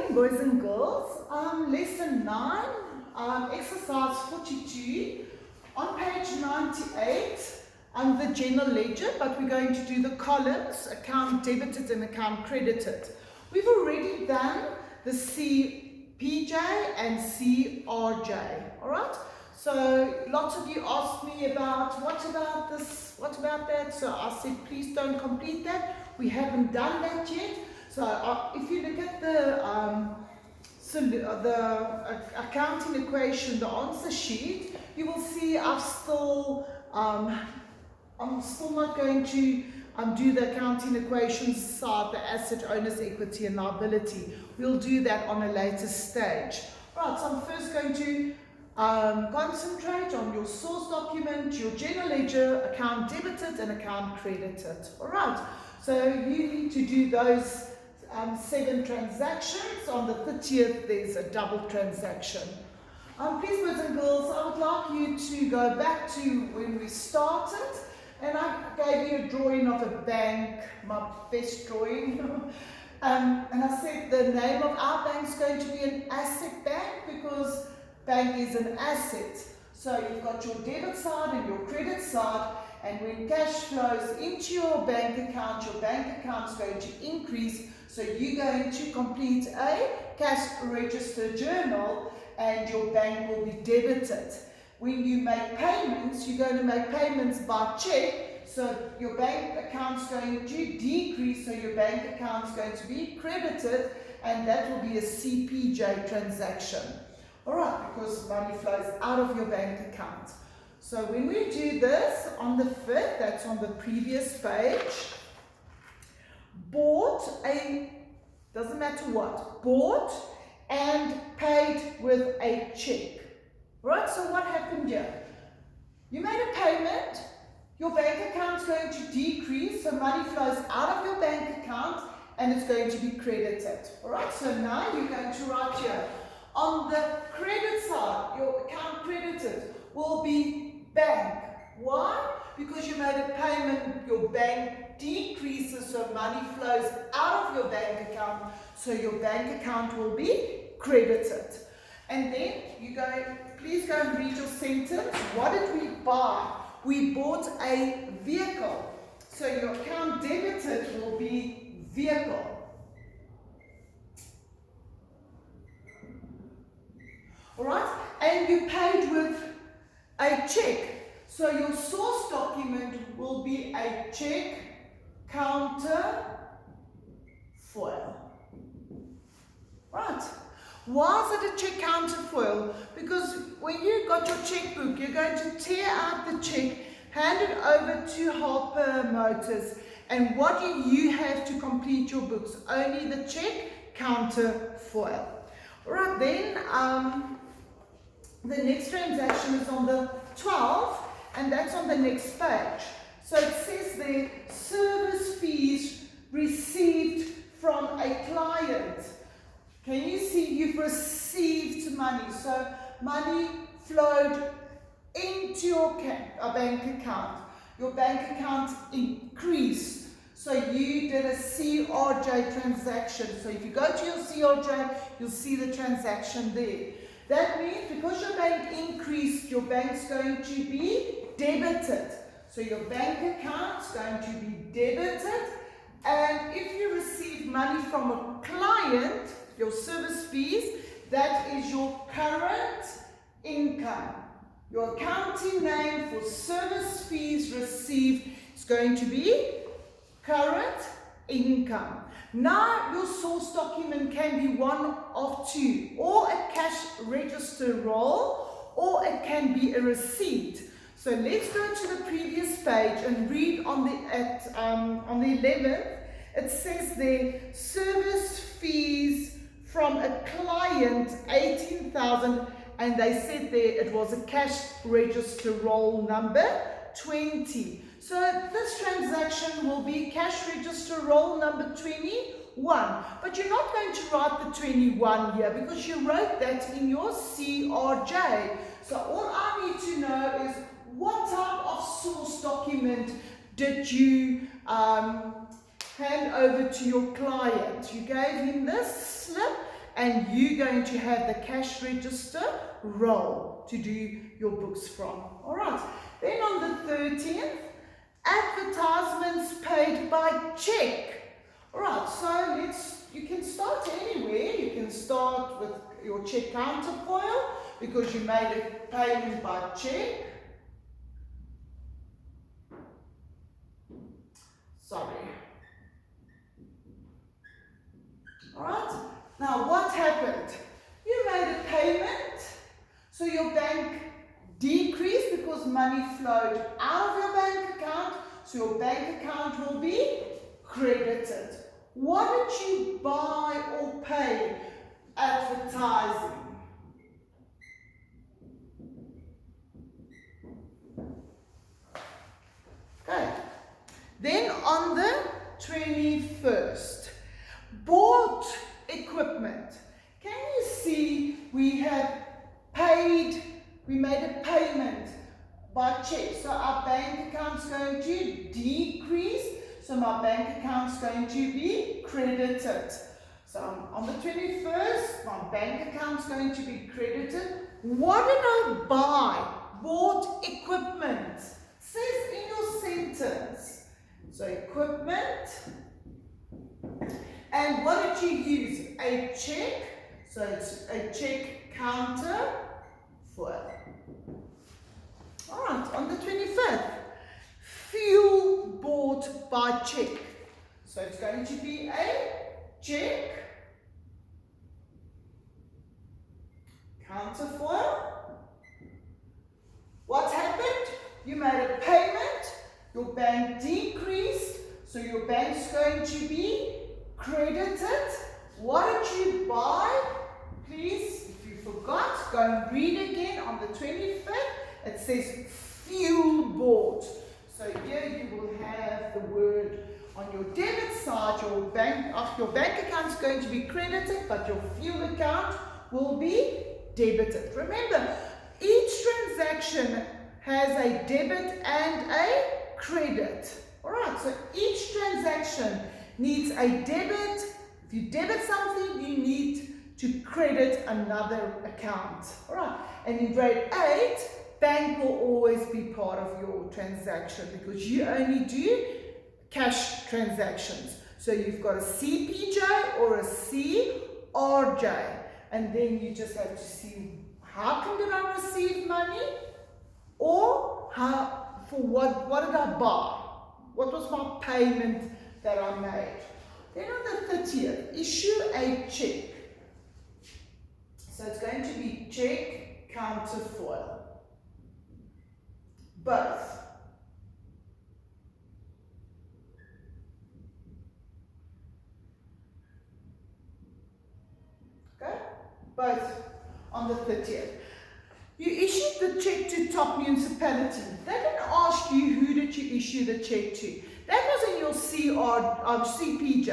morning, boys and girls. Lesson 9, exercise 42, on page 98, the general ledger, but we're going to do the columns, account debited and account credited. We've already done the CPJ and CRJ, all right? So lots of you asked me about, what about this, what about that? So I said, please don't complete that. We haven't done that yet. So if you look at the accounting equation, the answer sheet, you will see I'm still not going to do the accounting equations side, the asset, owner's equity and liability. We'll do that on a later stage. Right, so I'm first going to concentrate on your source document, your general ledger, account debited and account credited. All right, so you need to do those 7 transactions. On the 30th, there's a double transaction. Please, boys and girls, I would like you to go back to when we started, and I gave you a drawing of a bank, my best drawing. And I said the name of our bank is going to be an asset bank because bank is an asset. So you've got your debit side and your credit side, and when cash flows into your bank account is going to increase. So you're going to complete a cash register journal and your bank will be debited. When you make payments, you're going to make payments by check. So your bank account is going to decrease, so your bank account is going to be credited, and that will be a CPJ transaction. Alright, because money flows out of your bank account. So when we do this on the 5th, that's on the previous page, doesn't matter what, bought and paid with a check. Right, so what happened here? You made a payment, your bank account is going to decrease, so money flows out of your bank account and it's going to be credited. Alright, so now you're going to write here, on the credit side, your account credited will be bank. Why? Because you made a payment, your bank decreases, so money flows out of your bank account, so your bank account will be credited. And then you go, please go and read your sentence. What did we buy? We bought a vehicle. So your account debited will be vehicle. Alright? And you paid with a check. So your source document will be a check counter foil. Right. Why is it a check counterfoil? Because when you got your checkbook, you're going to tear out the check, hand it over to Harper Motors, and what do you have to complete your books? Only the check counterfoil. Alright, then the next transaction is on the 12th, and that's on the next page. So it says there, service fees received from a client. Can you see you've received money? So money flowed into your bank account. Your bank account increased. So you did a CRJ transaction. So if you go to your CRJ, you'll see the transaction there. That means because your bank increased, your bank's going to be debited. So your bank account's going to be debited. And if you receive money from a client, your service fees, that is your current income. Your accounting name for service fees received is going to be current income. Now your source document can be one of two, or a cash register roll, or it can be a receipt. So let's go to the previous page and read on the 11th. It says there, service fees from a client, 18,000, and they said there it was a cash register roll number 20. So this transaction will be cash register roll number 21. But you're not going to write the 21 here because you wrote that in your CRJ. So all I need to know is what type of source document did you hand over to your client. You gave him this slip and you're going to have the cash register roll to do your books from. All right. Then on the 13th, advertisements paid by check. All right, so you can start anywhere. You can start with your check counterfoil because you made a payment by check. Sorry. All right, now what happened? You made a payment, so your bank decreased because money flowed out of your bank account, so your bank account will be credited. What did you buy or pay advertising? Okay. Then on the 21st, bought equipment. Can you see we have paid, we made a payment by check. So our bank account's going to decrease. So my bank account's going to be credited. So on the 21st, my bank account's going to be credited. What did I buy? Bought equipment. Says in your sentence. So equipment. And what did you use? A check. So it's a check counter foil. Alright, on the 25th, fuel bought by check. So it's going to be a check counterfoil. What happened? You made a payment, your bank decreased, so your bank's going to be credited. What did you buy? Please, if you forgot, go and read again on the 25th. It says fuel bought. So here you will have the word on your debit side, your bank account is going to be credited, but your fuel account will be debited. Remember, each transaction has a debit and a credit. Alright, so each transaction needs a debit. If you debit something, you need to credit another account. Alright, and in grade 8, bank will always be part of your transaction because you only do cash transactions. So you've got a CPJ or a CRJ, and then you just have to see how come did I receive money, or what did I buy? What was my payment that I made? Then on the 30th, issue a check. So it's going to be check counterfoil. Both. Okay? Both on the 30th. You issued the check to Top Municipality. They didn't ask you who did you issue the check to. That was in your CPJ.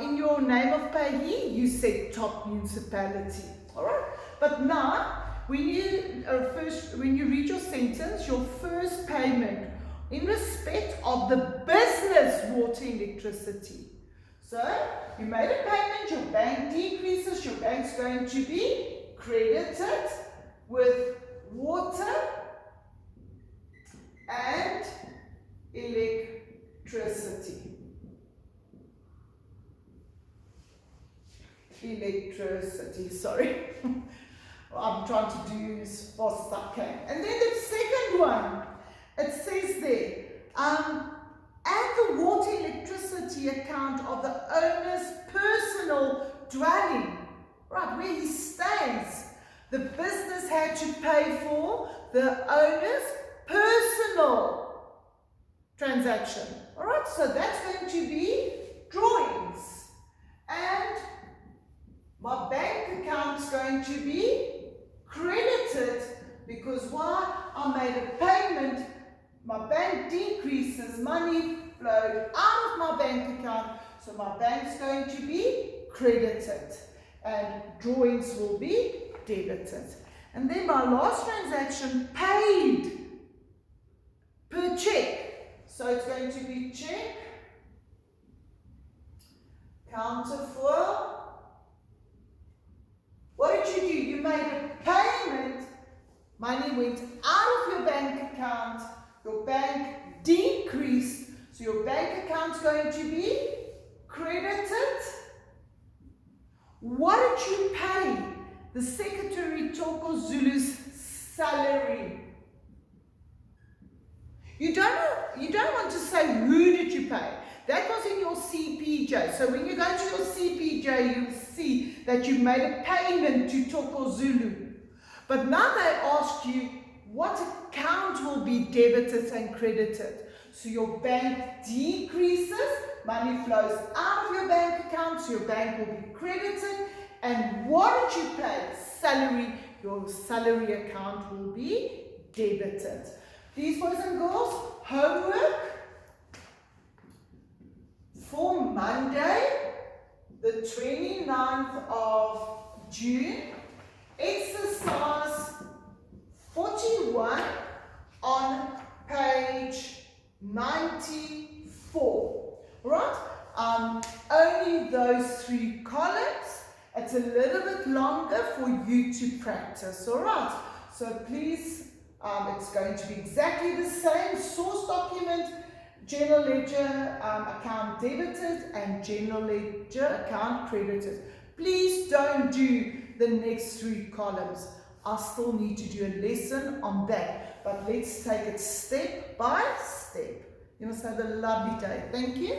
In your name of payee, you said Top Municipality. Alright? But now, when you read your sentence, your first payment in respect of the business water electricity. So, you made a payment, your bank decreases, your bank's going to be credited with water and electricity. Sorry. I'm trying to do as fast as I can. And then the second one, it says there, and the water electricity account of the owner's personal dwelling, right, where he stays. The business had to pay for the owner's personal transaction. All right, so that's going to be drawings. And my bank account is going to be credited because why? I made a payment, my bank decreases, money flowed out of my bank account, so my bank's going to be credited and drawings will be debited. And then my last transaction, paid per check. So it's going to be check, counterfoil, money went out of your bank account, your bank decreased, so your bank account is going to be credited. What did you pay the Secretary Toko Zulu's salary? You don't want to say who did you pay. That was in your CPJ. So when you go to your CPJ, you'll see that you made a payment to Toko Zulu. But now they ask you what account will be debited and credited. So your bank decreases, money flows out of your bank account, so your bank will be credited. And what did you pay? Salary. Your salary account will be debited. These boys and girls, homework for Monday, the 29th of June, exercise 41 on page 94. Right? Only those 3 columns. It's a little bit longer for you to practice. All right? So please, it's going to be exactly the same. Source document, general ledger account debited and general ledger account credited. Please don't do the next 3 columns. I still need to do a lesson on that. But let's take it step by step. You must have a lovely day. Thank you.